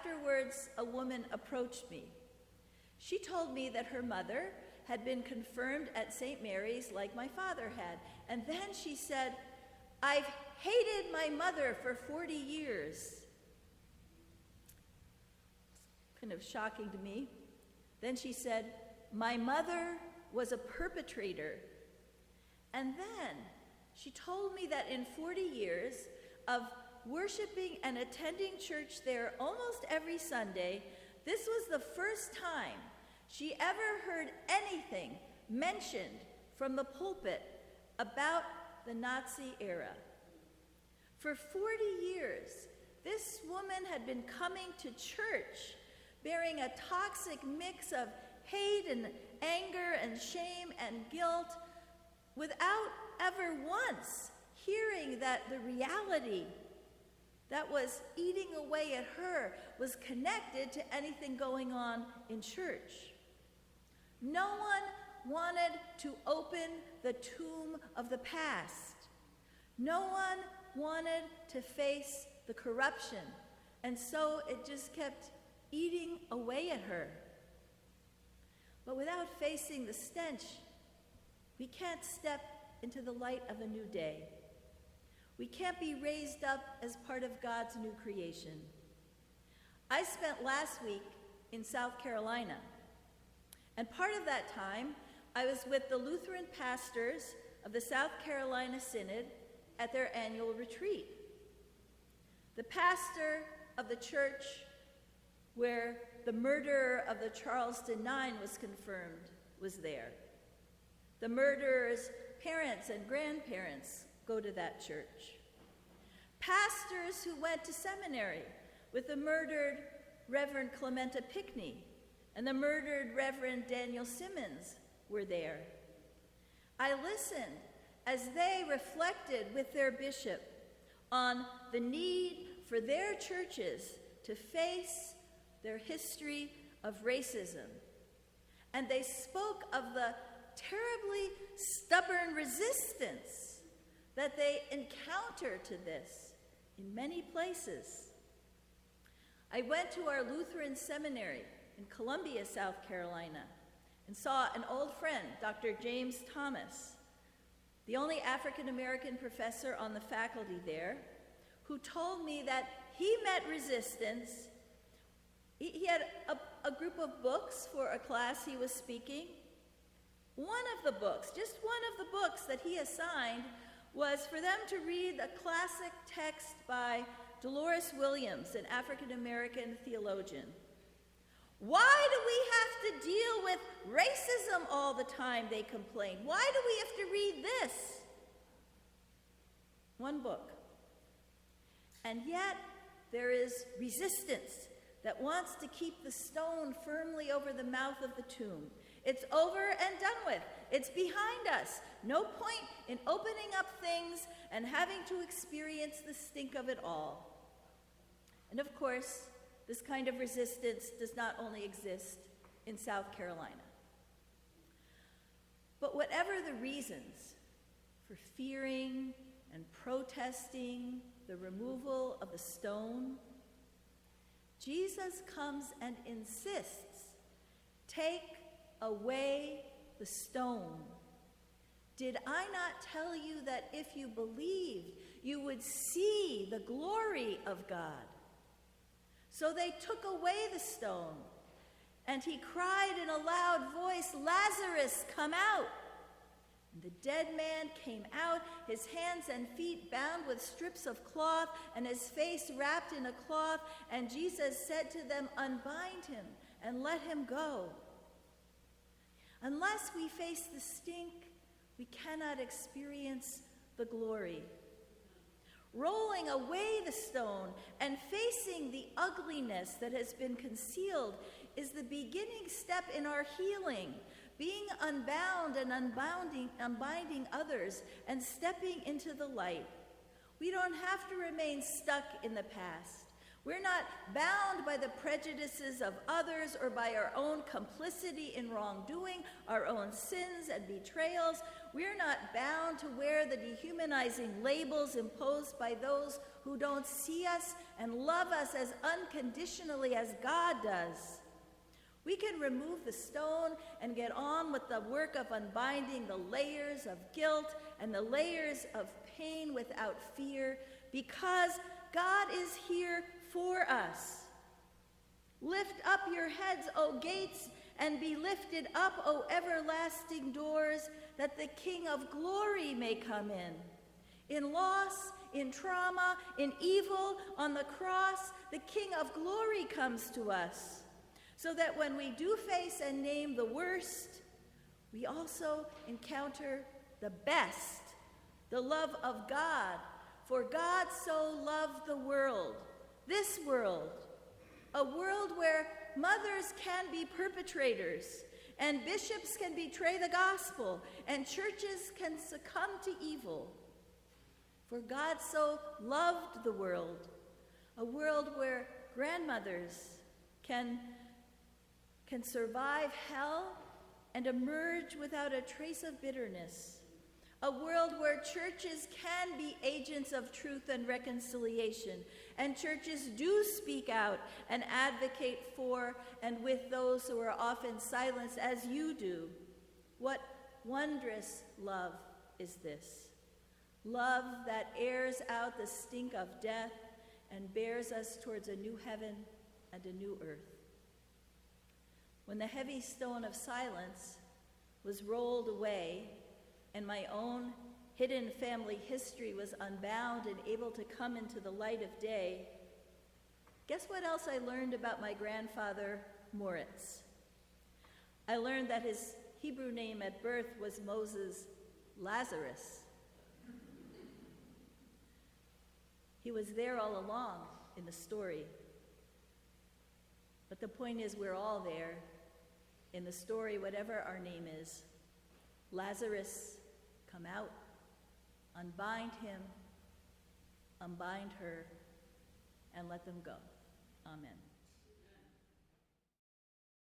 afterwards, a woman approached me. She told me that her mother had been confirmed at St. Mary's like my father had. And then she said, "I've hated my mother for 40 years. Kind of shocking to me. Then she said, "My mother was a perpetrator." And then she told me that in 40 years of worshiping and attending church there almost every Sunday, this was the first time she ever heard anything mentioned from the pulpit about the Nazi era. For 40 years, this woman had been coming to church bearing a toxic mix of hate and anger and shame and guilt without ever once hearing that the reality that was eating away at her was connected to anything going on in church. No one wanted to open the tomb of the past. No one wanted to face the corruption, and so it just kept eating away at her. But without facing the stench, we can't step into the light of a new day. We can't be raised up as part of God's new creation. I spent last week in South Carolina, and part of that time I was with the Lutheran pastors of the South Carolina Synod at their annual retreat. The pastor of the church where the murderer of the Charleston Nine was confirmed was there. The murderer's parents and grandparents go to that church. Pastors who went to seminary with the murdered Reverend Clementa Pinckney and the murdered Reverend Daniel Simmons were there. I listened as they reflected with their bishop on the need for their churches to face their history of racism. And they spoke of the terribly stubborn resistance that they encounter to this in many places. I went to our Lutheran seminary in Columbia, South Carolina, and saw an old friend, Dr. James Thomas, the only African-American professor on the faculty there, who told me that he met resistance. He had a group of books for a class he was speaking. One of the books, just one of the books that he assigned, was for them to read a classic text by Dolores Williams, an African-American theologian. Why do we have to deal with racism all the time, they complained. Why do we have to read this? One book. And yet, there is resistance that wants to keep the stone firmly over the mouth of the tomb. It's over and done with. It's behind us. No point in opening up things and having to experience the stink of it all. And of course, this kind of resistance does not only exist in South Carolina. But whatever the reasons for fearing and protesting the removal of the stone, Jesus comes and insists, "Take away the stone. Did I not tell you that if you believed, you would see the glory of God?" So they took away the stone, and he cried in a loud voice, "Lazarus, come out!" And the dead man came out, his hands and feet bound with strips of cloth, and his face wrapped in a cloth. And Jesus said to them, "Unbind him and let him go." Unless we face the stink, we cannot experience the glory. Rolling away the stone and facing the ugliness that has been concealed is the beginning step in our healing, being unbound and unbinding others and stepping into the light. We don't have to remain stuck in the past. We're not bound by the prejudices of others or by our own complicity in wrongdoing, our own sins and betrayals. We're not bound to wear the dehumanizing labels imposed by those who don't see us and love us as unconditionally as God does. We can remove the stone and get on with the work of unbinding the layers of guilt and the layers of pain without fear, because God is here for us. Lift up your heads, O gates, and be lifted up, O everlasting doors, that the King of glory may come in. In loss, in trauma, in evil, on the cross, the King of glory comes to us, so that when we do face and name the worst, we also encounter the best, the love of God. For God so loved the world, this world, a world where mothers can be perpetrators, and bishops can betray the gospel, and churches can succumb to evil. For God so loved the world, a world where grandmothers can survive hell and emerge without a trace of bitterness, a world where churches can be agents of truth and reconciliation, and churches do speak out and advocate for and with those who are often silenced, as you do. What wondrous love is this? Love that airs out the stink of death and bears us towards a new heaven and a new earth. When the heavy stone of silence was rolled away and my own hidden family history was unbound and able to come into the light of day, guess what else I learned about my grandfather, Moritz? I learned that his Hebrew name at birth was Moses Lazarus. He was there all along in the story. But the point is, we're all there in the story, whatever our name is. Lazarus, come out, unbind him, unbind her, and let them go. Amen.